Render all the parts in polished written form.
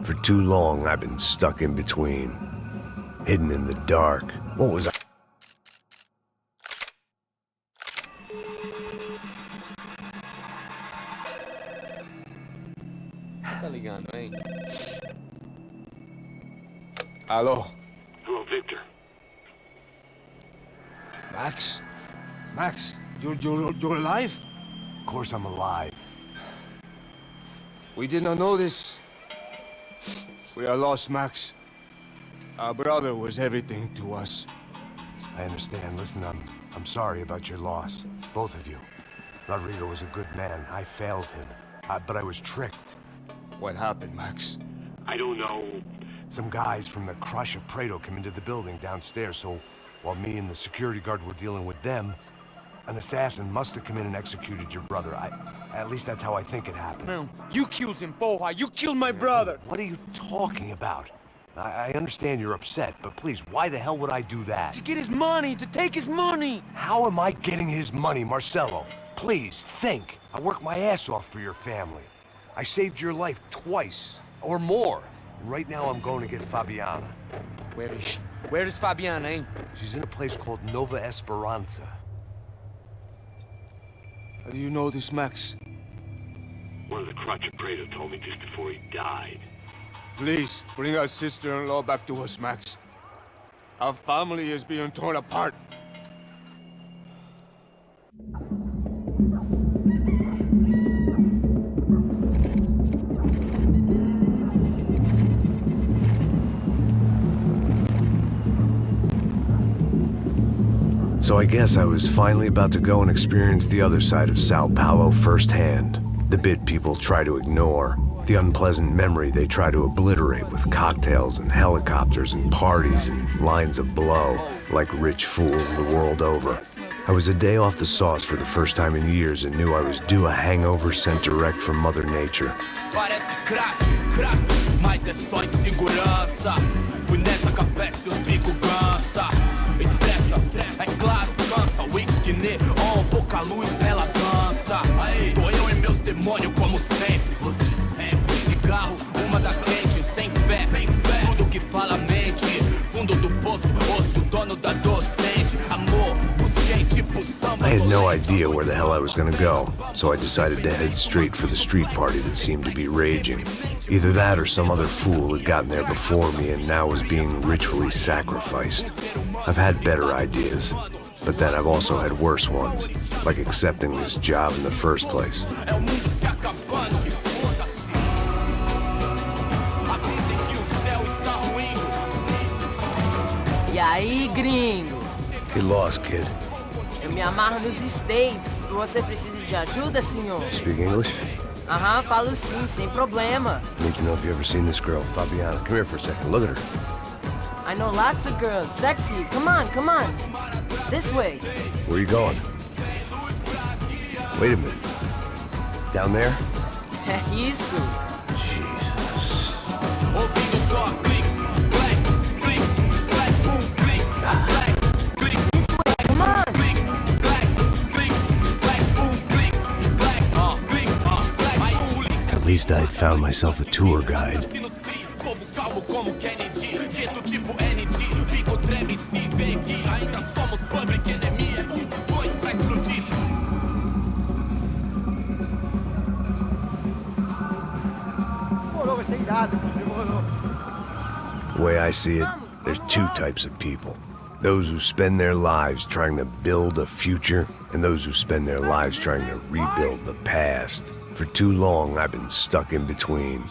For too long, I've been stuck in between. Hidden in the dark. What was I? Tá ligando, hein? Alô? Hello, Victor. Max? Max, you're alive? Of course I'm alive. We did not know this. We are lost, Max. Our brother was everything to us. I understand. Listen, I'm sorry about your loss. Both of you. Rodrigo was a good man. I failed him. But I was tricked. What happened, Max? I don't know. Some guys from the Crush of Prado came into the building downstairs, so while me and the security guard were dealing with them, an assassin must have come in and executed your brother. At least that's how I think it happened. No, you killed him, Porra. You killed my brother. What are you talking about? I understand you're upset, but please, why the hell would I do that? To get his money, to take his money. How am I getting his money, Marcelo? Please, think. I worked my ass off for your family. I saved your life twice, or more. And right now I'm going to get Fabiana. Where is she? Where is Fabiana, eh? She's in a place called Nova Esperanza. How do you know this, Max? One of the Crotch of Prado told me just before he died. Please, bring our sister-in-law back to us, Max. Our family is being torn apart. So I guess I was finally about to go and experience the other side of Sao Paulo firsthand. The bit people try to ignore. The unpleasant memory they try to obliterate with cocktails and helicopters and parties and lines of blow, like rich fools the world over. I was a day off the sauce for the first time in years and knew I was due a hangover sent direct from Mother Nature. Parece crack, mas é só insegurança. Fui nessa capeste, os bico cansa. Expressa, é claro, cansa. Whisky, neon, pouca luz, ela dança. Aí, tô eu e meus demônios como sempre. Os de sempre, cigarro, uma das lentes. Sem fé, tudo que fala mente. Fundo do poço, osso, dono da docente. Amor, busquei tipo samba. I had no idea where the hell I was gonna go, so I decided to head straight for the street party that seemed to be raging. Either that or some other fool had gotten there before me and now was being ritually sacrificed. I've had better ideas, but then I've also had worse ones, like accepting this job in the first place. E aí, gringo? Get lost, kid. Eu me amarro nos States. Você precisa de ajuda, senhor? Speak English? Aham, falo sim, sem problema. Need to know if you've ever seen this girl, Fabiana. Come here for a second. Look at her. I know lots of girls. Sexy. Come on, come on. This way. Where are you going? Wait a minute. Down there? É isso. Jesus. This way, come on. At least I'd found myself a tour guide. The way I see it, there's two types of people. Those who spend their lives trying to build a future, and those who spend their lives trying to rebuild the past. For too long, I've been stuck in between,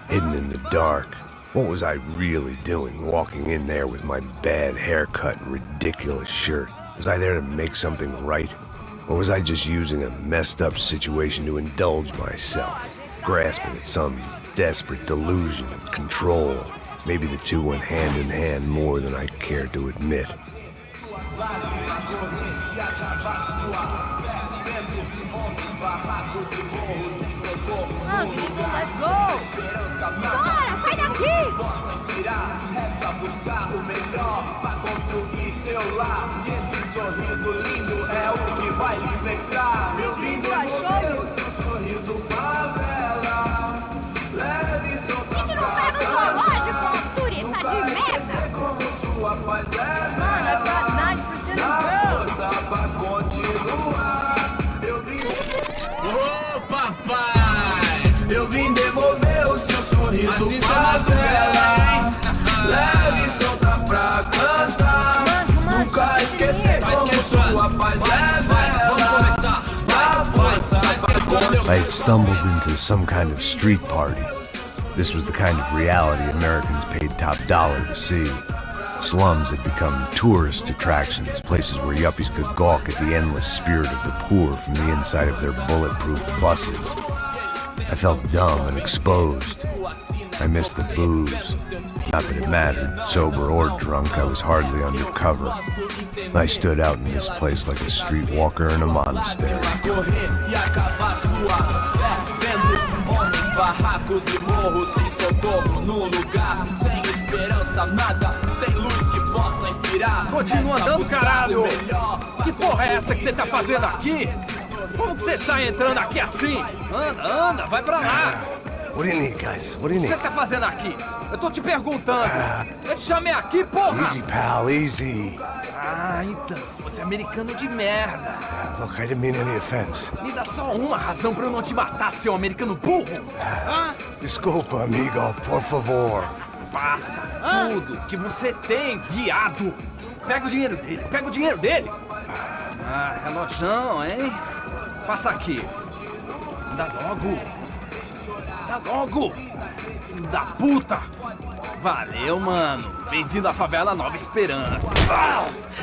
hidden in the dark. What was I really doing, walking in there with my bad haircut and ridiculous shirt? Was I there to make something right? Or was I just using a messed up situation to indulge myself, grasping at some desperate delusion of control? Maybe the two went hand in hand more than I cared to admit. Ah, gringo, let's go! Bora, sai daqui! E gringo achou? A gente não I had stumbled into some kind of street party. This was the kind of reality Americans paid top dollar to see. Slums had become tourist attractions, places where yuppies could gawk at the endless spirit of the poor from the inside of their bulletproof buses. I felt dumb and exposed. I missed the booze. Not that it mattered, sober or drunk, I was hardly undercover. I stood out in this place like a streetwalker in a monastery. Barracos e morros sem socorro num lugar sem esperança, nada, sem luz que possa inspirar. Continua andando, caralho! Que porra é essa que você tá fazendo aqui? Como que você sai entrando aqui assim? Anda, vai pra lá! What do you need, guys? What do you O que need? você tá fazendo aqui? Eu tô te perguntando. Eu te chamei aqui, porra! Easy, pal, easy. Ah, então. Você é americano de merda. Look, I didn't mean any offense. Me dá só uma razão pra eu não te matar, seu americano burro. Desculpa, amigo, por favor. Passa tudo que você tem, viado. Pega o dinheiro dele, Ah, relojão, hein? Passa aqui. Dá logo. Filho da puta. Valeu, mano. Bem-vindo à favela Nova Esperança.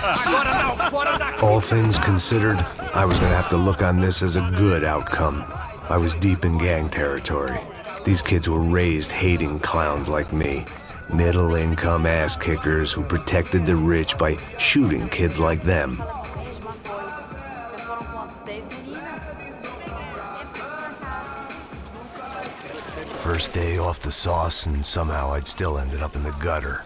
Agora não, fora daqui. All things considered, I was gonna have to look on this as a good outcome. I was deep in gang territory. These kids were raised hating clowns like me. Middle-income ass-kickers who protected the rich by shooting kids like them. First day off the sauce, and somehow I'd still ended up in the gutter.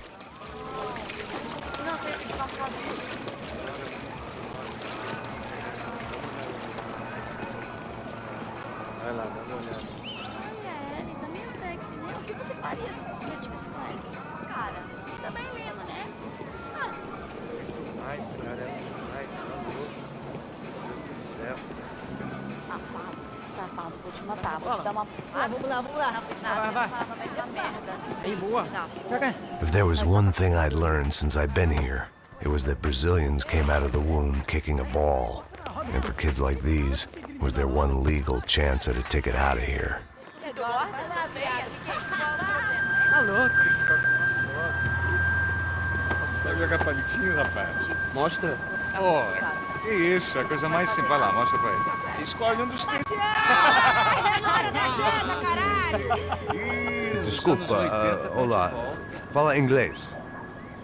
If there was one thing I'd learned since I'd been here, it was that Brazilians came out of the womb kicking a ball. And for kids like these, was their one legal chance at a ticket out of here. Vai jogar palitinho, rapaz? Mostra. Pô, que isso, é a coisa mais simples. Vai lá, mostra pra ele. Você escolhe um dos três. Desculpa, olá. Fala inglês.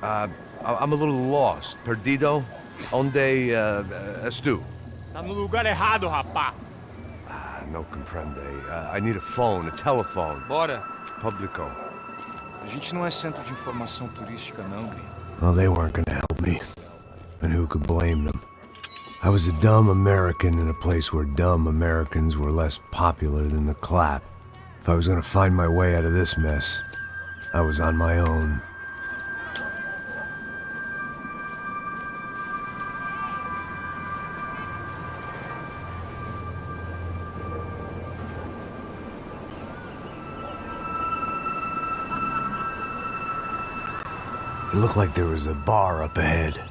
I'm a little lost. Perdido? Onde estou? Tá no lugar errado, rapá. No comprende. I need a phone, a telephone. Bora. Publico. A gente não é centro de informação turística, não, Gui. Well, they weren't gonna help me. And who could blame them? I was a dumb American in a place where dumb Americans were less popular than the clap. If I was gonna find my way out of this mess, I was on my own. It looked like there was a bar up ahead.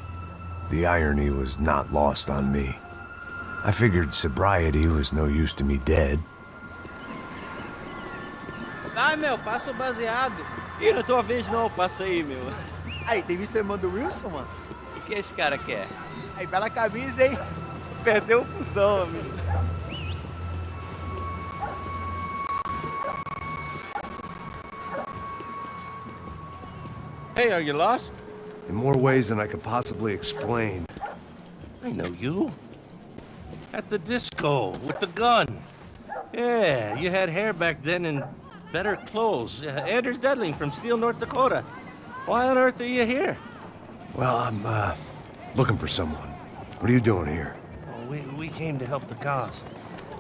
The irony was not lost on me. I figured sobriety was no use to me dead. Vai, meu, passa o baseado. Ih, não é tua vez não, passa aí, meu. Aí, tem visto a irmã do Wilson, mano? O que esse cara quer? Aí, bela camisa, hein? Perdeu o fusão, amigo. Hey, are you lost? In more ways than I could possibly explain. I know you. At the disco, with the gun. Yeah, you had hair back then and better clothes. Anders Dudling from Steele, North Dakota. Why on earth are you here? Well, I'm, looking for someone. What are you doing here? Well, we came to help the cause.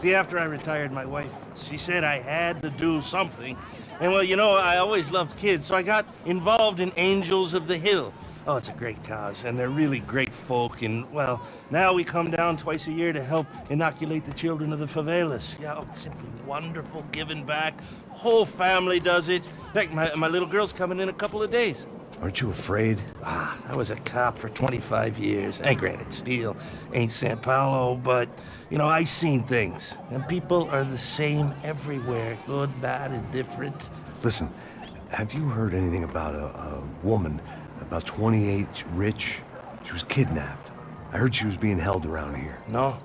See, after I retired, my wife, she said I had to do something. And well, you know, I always loved kids, so I got involved in Angels of the Hill. Oh, it's a great cause, and they're really great folk, and, well, now we come down twice a year to help inoculate the children of the favelas. Yeah, oh, it's simply wonderful, giving back. Whole family does it. In fact, my little girl's coming in a couple of days. Aren't you afraid? I was a cop for 25 years. And granted, Steel ain't San Paulo, but, you know, I seen things. And people are the same everywhere. Good, bad, indifferent. Listen, have you heard anything about a woman, about 28, rich? She was kidnapped. I heard she was being held around here. No? All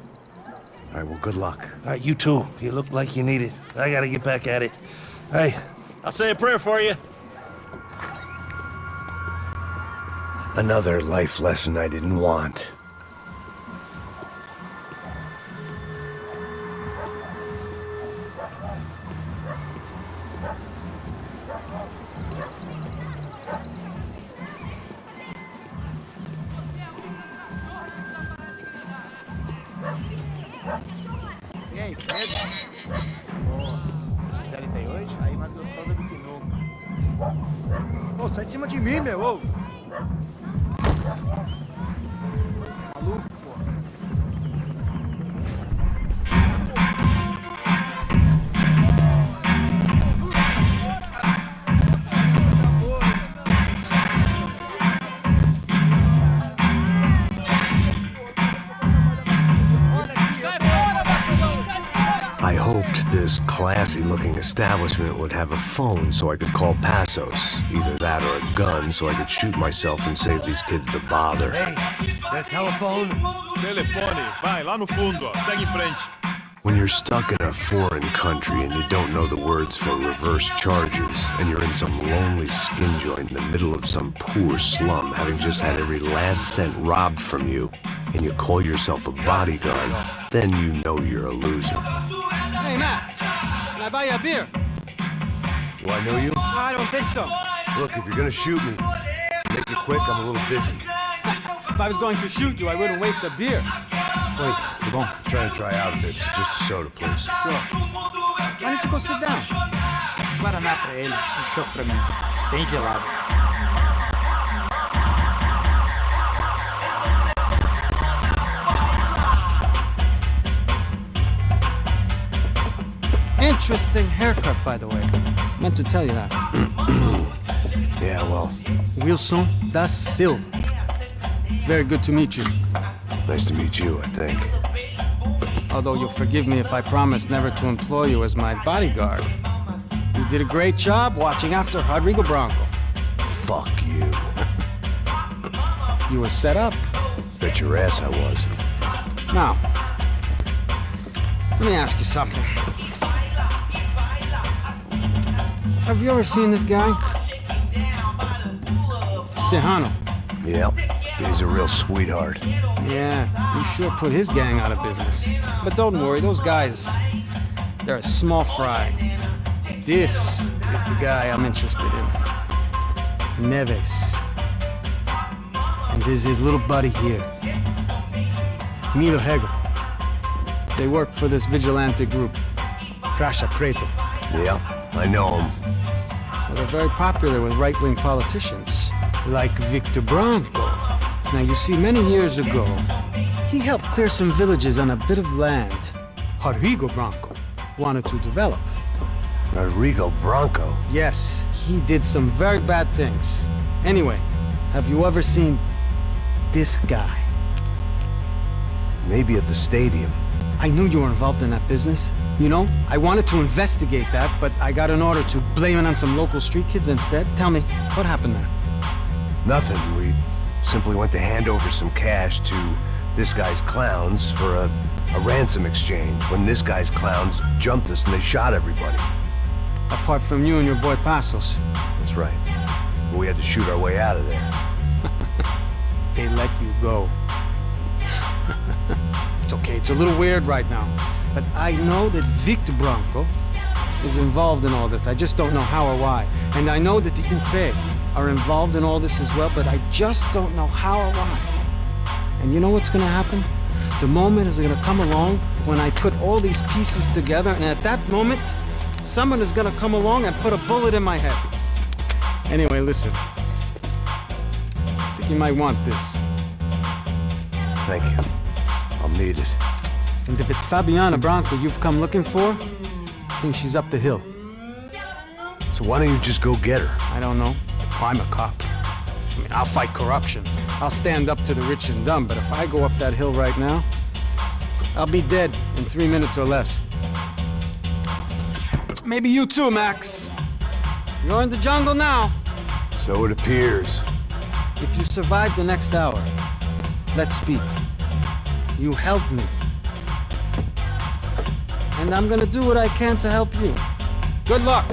right, well, good luck. All right, you too. You look like you need it. I gotta get back at it. Hey, I'll say a prayer for you. Another life lesson I didn't want. E aí, Pedro? Ô, série tem hoje? Aí mais gostosa do que nunca. Ô, sai de cima de mim, meu, ô! Maluco, pô. I hoped this classy-looking establishment would have a phone so I could call Passos. Either that or a gun so I could shoot myself and save these kids the bother. Hey, that telephone? Telefone, vai, lá no fundo, ó. Segue em frente. When you're stuck in a foreign country and you don't know the words for reverse charges, and you're in some lonely skin joint in the middle of some poor slum, having just had every last cent robbed from you, and you call yourself a bodyguard, then you know you're a loser. Hey, Matt, can I buy you a beer? Do I know you? I don't think so. Look, if you're gonna shoot me, make it quick, I'm a little busy. If I was going to shoot you, I wouldn't waste a beer. Wait, come on. Trying to try out a bit, so just a soda, please. Sure. Why don't you go sit down? Guaraná pra ele, chopp pra mim. Bem gelado. Interesting haircut, by the way. Meant to tell you that. Yeah, well, Wilson da Silva. Very good to meet you. nice to meet you, I think. Although you'll forgive me if I promise never to employ you as my bodyguard. You did a great job watching after Rodrigo Bronco. Fuck you. You were set up. Bet your ass I was. Now, let me ask you something. Have you ever seen this guy? Serrano. Yep, he's a real sweetheart. Yeah, you sure put his gang out of business. But don't worry, those guys, they're a small fry. This is the guy I'm interested in. Neves. And this is his little buddy here. Milo Hegel. They work for this vigilante group, Crasha Preto. Yeah, I know him. Well, they're very popular with right-wing politicians, like Victor Bronco. Now, you see, many years ago, he helped clear some villages on a bit of land Rodrigo Bronco wanted to develop. Rodrigo Bronco? Yes, he did some very bad things. Anyway, have you ever seen this guy? Maybe at the stadium. I knew you were involved in that business. You know, I wanted to investigate that, but I got an order to blame it on some local street kids instead. Tell me, what happened there? Nothing. We simply went to hand over some cash to this guy's clowns for a ransom exchange when this guy's clowns jumped us and they shot everybody. Apart from you and your boy Passos. That's right. But we had to shoot our way out of there. They let you go. It's okay, it's a little weird right now. But I know that Victor Bronco is involved in all this. I just don't know how or why. And I know that the UFE are involved in all this as well, but I just don't know how or why. And you know what's gonna happen? The moment is gonna come along when I put all these pieces together, and at that moment, someone is gonna come along and put a bullet in my head. Anyway, listen. I think you might want this. Thank you. I'll need it. And if it's Fabiana Bronco you've come looking for, I think she's up the hill. So why don't you just go get her? I don't know. I'm a cop. I mean, I'll fight corruption. I'll stand up to the rich and dumb, but if I go up that hill right now, I'll be dead in 3 minutes or less. Maybe you too, Max. You're in the jungle now. So it appears. If you survive the next hour, let's speak. You help me. And I'm gonna do what I can to help you. Good luck.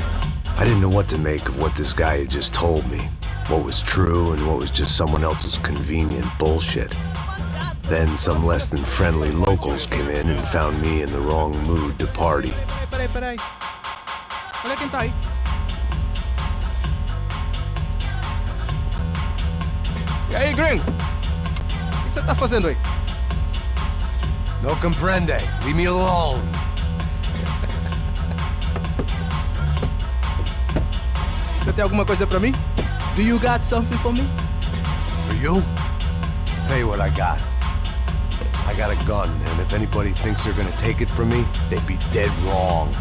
I didn't know what to make of what this guy had just told me. What was true and what was just someone else's convenient bullshit. Then some less than friendly locals came in and found me in the wrong mood to party. Peraí. Olha quem tá aí. E aí, gringo? O que você tá fazendo aí? No comprende. Leave me alone. Você tem alguma coisa pra mim? Do you got something for me? For you? Tell you what I got. I got a gun, and if anybody thinks they're gonna take it from me, they'd be dead wrong.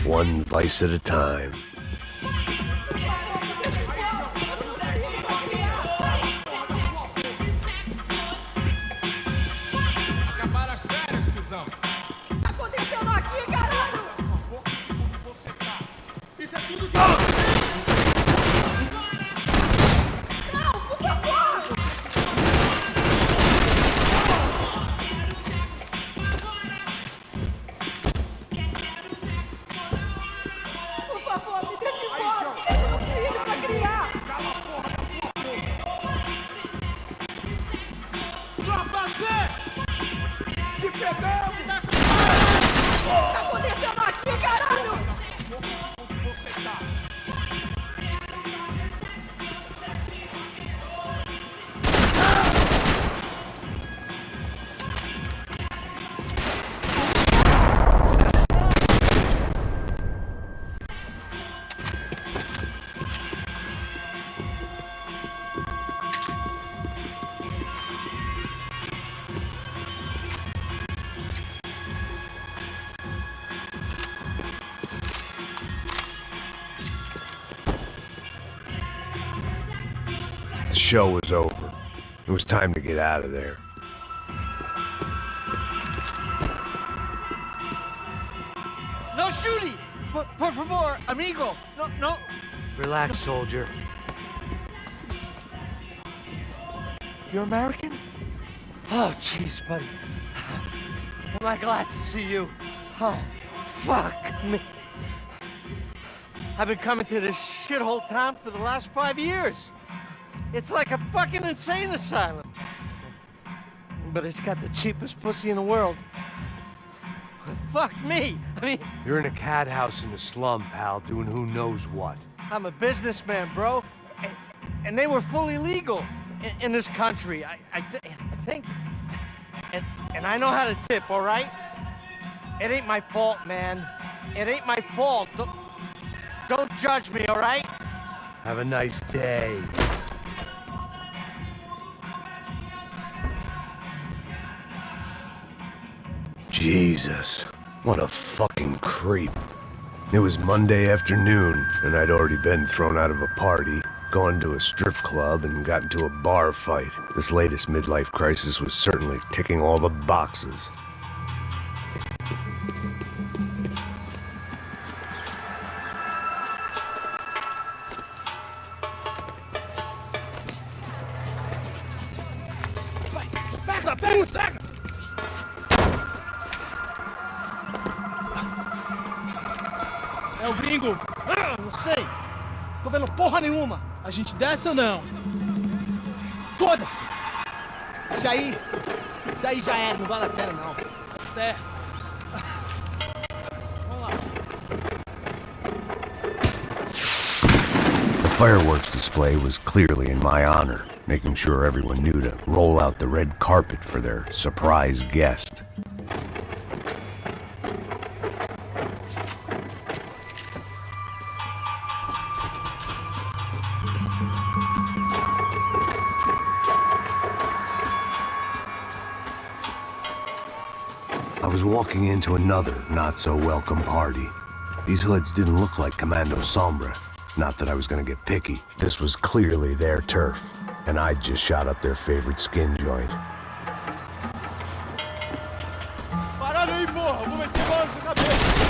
One vice at a time. The show was over. It was time to get out of there. No shooting! Por favor, amigo! No. Relax, soldier. You're American? Oh, jeez, buddy. Am I glad to see you? Oh, fuck me. I've been coming to this shithole town for the last 5 years. It's like a fucking insane asylum. But it's got the cheapest pussy in the world. Fuck me. I mean... You're in a cat house in the slum, pal, doing who knows what. I'm a businessman, bro. And they were fully legal in this country. I think... And I know how to tip, all right? It ain't my fault, man. It ain't my fault. Don't judge me, all right? Have a nice day. Jesus, what a fucking creep. It was Monday afternoon, and I'd already been thrown out of a party, gone to a strip club, and got into a bar fight. This latest midlife crisis was certainly ticking all the boxes. É o gringo. Não sei. Tô vendo porra nenhuma. A gente desce ou não? Foda-se! Isso aí já era, não vale a pena não. Certo. The fireworks display was clearly in my honor, making sure everyone knew to roll out the red carpet for their surprise guest. I was walking into another not-so-welcome party. These hoods didn't look like Commando Sombra. Not that I was gonna get picky. This was clearly their turf, and I'd just shot up their favorite skin joint. Parada aí, porra! Vou meter bola na cabeça!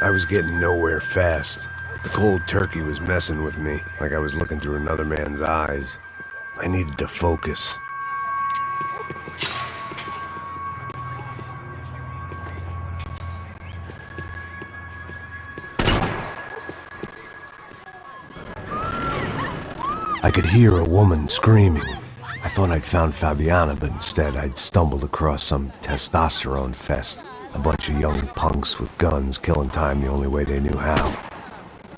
I was getting nowhere fast. The cold turkey was messing with me, like I was looking through another man's eyes. I needed to focus. I could hear a woman screaming. I thought I'd found Fabiana, but instead I'd stumbled across some testosterone fest. A bunch of young punks with guns killing time the only way they knew how.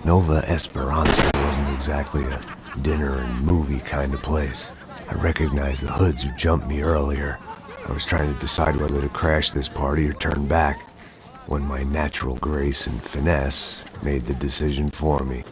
Nova Esperanza wasn't exactly a dinner and movie kind of place. I recognized the hoods who jumped me earlier. I was trying to decide whether to crash this party or turn back, when my natural grace and finesse made the decision for me.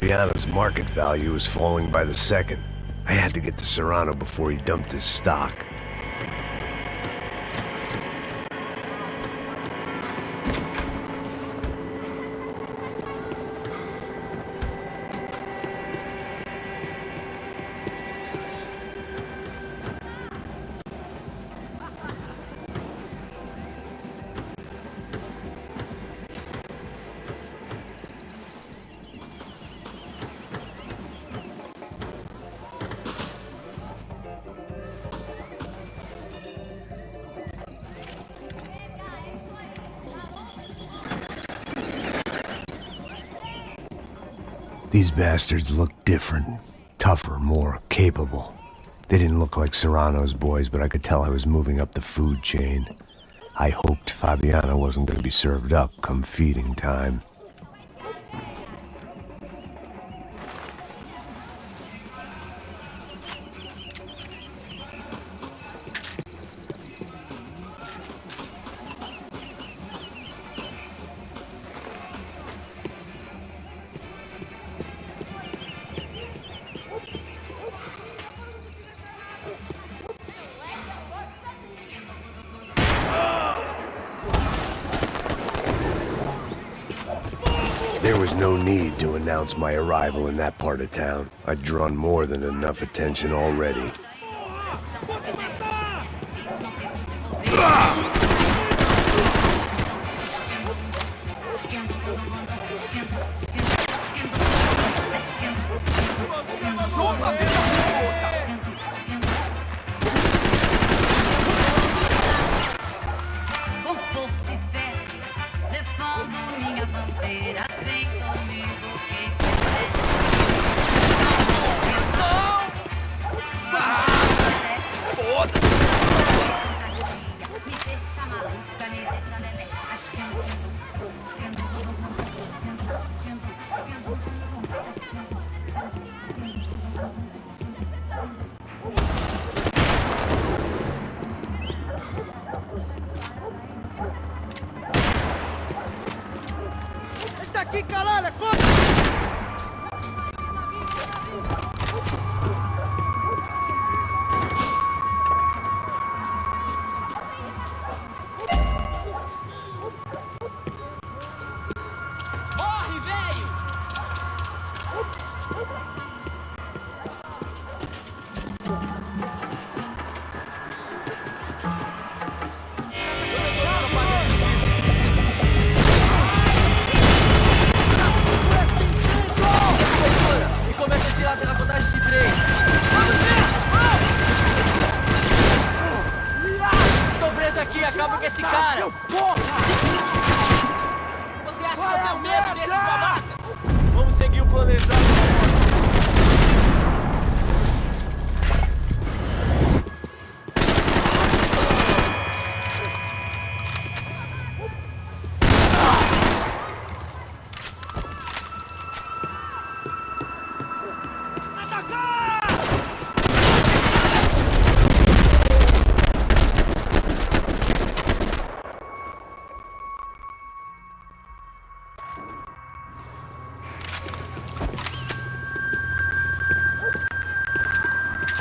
Fabiano's market value was falling by the second. I had to get to Serrano before he dumped his stock. These bastards looked different, tougher, more capable. They didn't look like Serrano's boys, but I could tell I was moving up the food chain. I hoped Fabiano wasn't going to be served up come feeding time. There was no need to announce my arrival in that part of town. I'd drawn more than enough attention already. Aqui, caralho, corre! Corre, velho! Aqui, acaba com esse cara! Você acha que eu tenho medo desse babaca? Vamos seguir o planejado.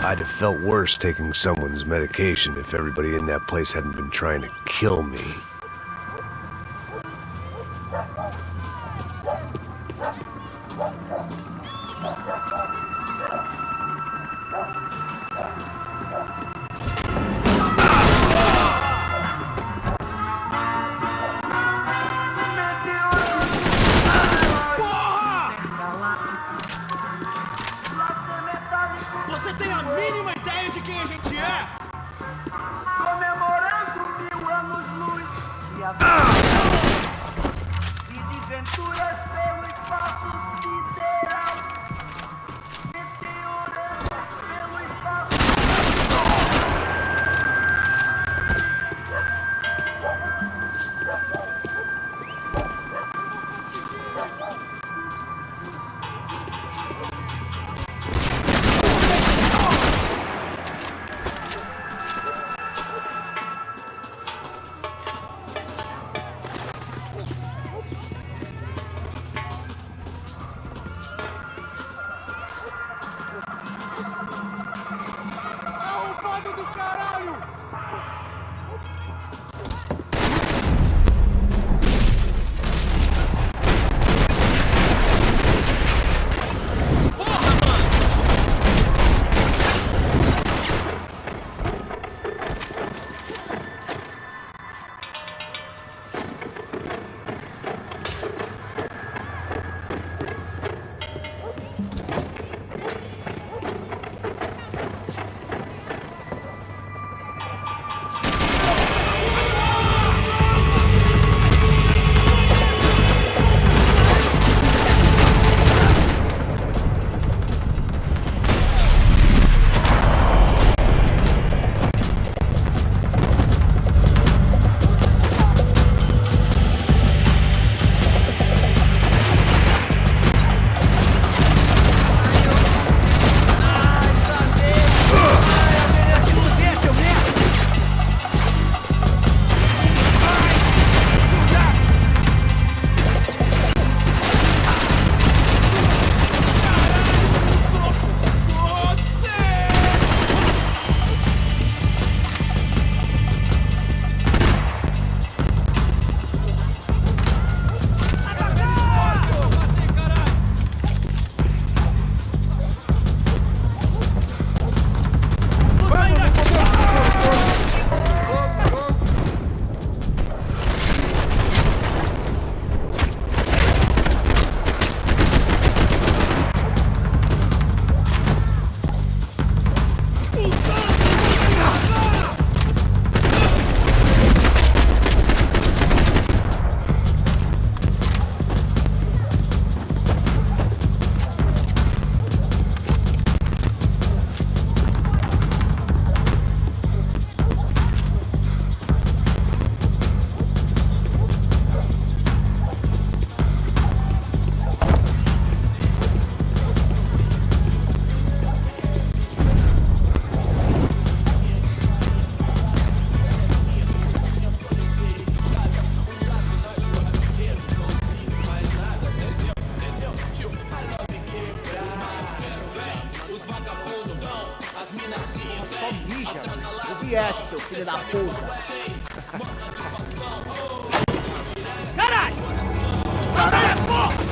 I'd have felt worse taking someone's medication if everybody in that place hadn't been trying to kill me. Você tem a mínima ideia de quem a gente é? Comemorando 1000 anos-luz e a e de venturas pelo espaço sideral, meteorando pelo espaço. dirija, ouvi essa, seu filho da puta. Caralho! Caralho, porra!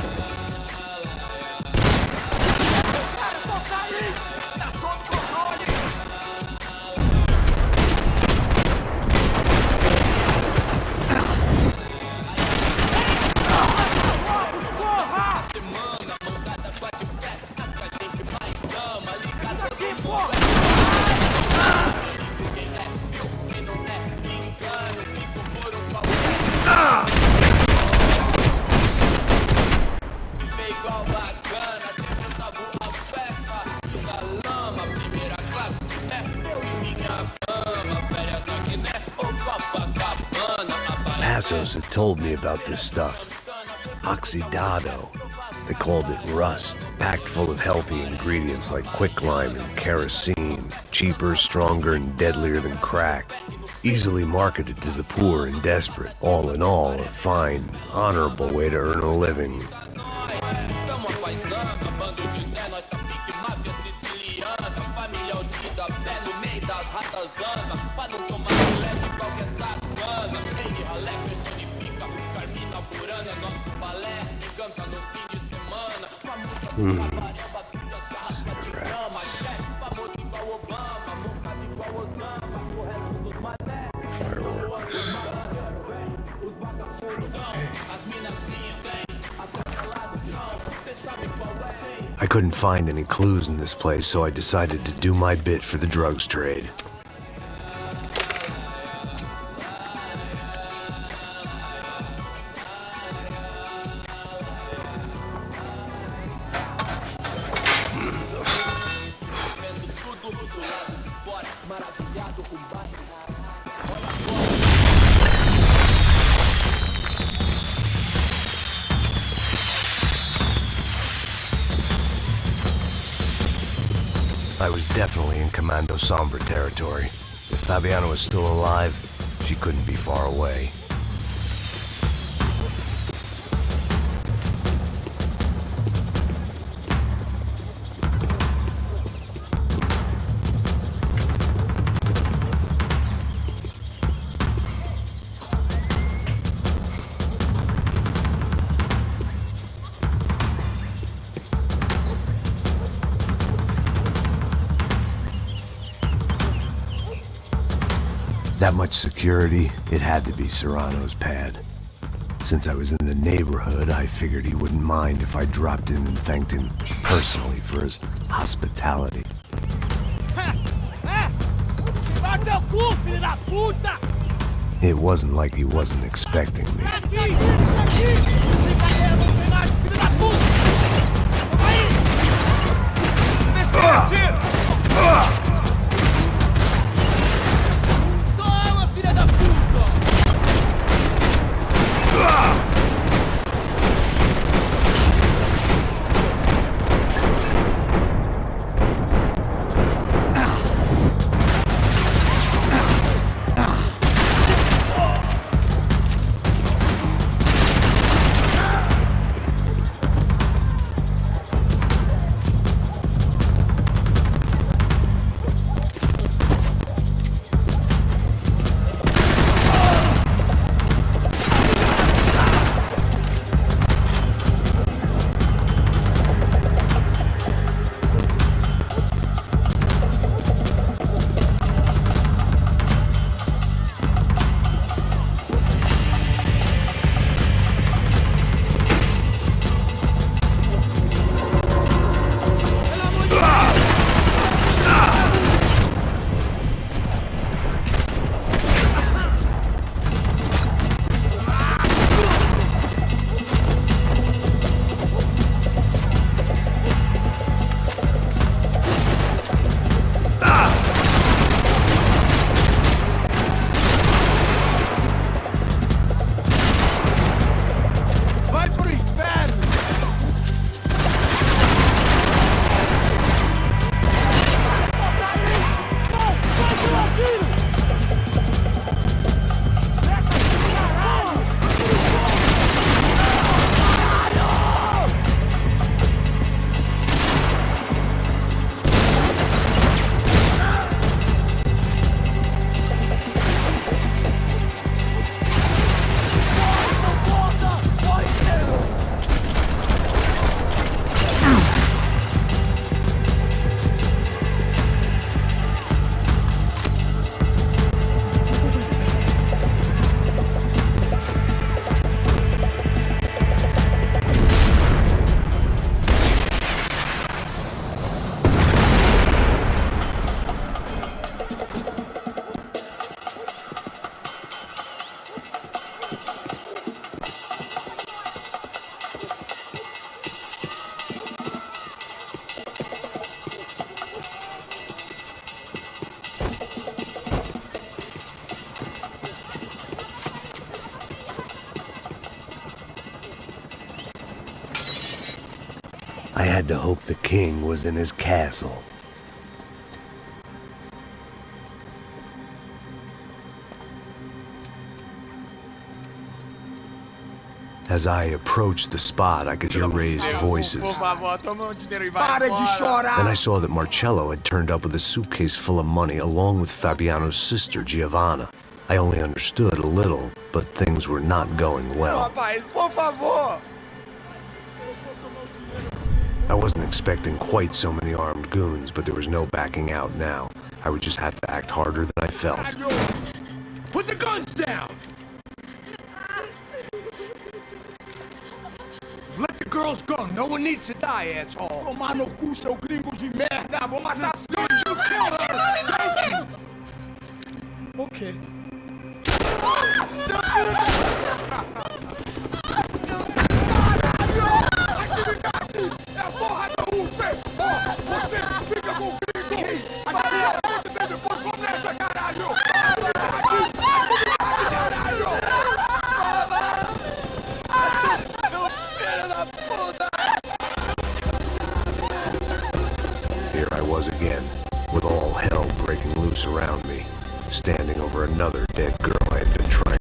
Passos had told me about this stuff. Oxidado. They called it rust, packed full of healthy ingredients like quicklime and kerosene, cheaper, stronger, and deadlier than crack. Easily marketed to the poor and desperate. All in all, a fine, honorable way to earn a living. Cigarettes. Fireworks. I couldn't find any clues in this place, so I decided to do my bit for the drugs trade. I was definitely in Commando Sombra territory. If Fabiana was still alive, she couldn't be far away. That much security, it had to be Serrano's pad. Since I was in the neighborhood, I figured he wouldn't mind if I dropped in and thanked him personally for his hospitality. It wasn't like he wasn't expecting me. had to hope the king was in his castle. As I approached the spot, I could hear raised voices. Then I saw that Marcello had turned up with a suitcase full of money along with Fabiano's sister, Giovanna. I only understood a little, but things were not going well. I wasn't expecting quite so many armed goons, but there was no backing out now. I would just have to act harder than I felt. Put the guns down! Let the girls go. No one needs to die, asshole. Tomar no cu, seu gringo de merda. Vou matar seu... Don't you kill her! Don't you? Okay. Atividade! É a porra da UP! Você fica com o gringo! Atividade! Depois vou nessa, caralho! Atividade, caralho! Here I was again, with all hell breaking loose around me, standing over another dead girl.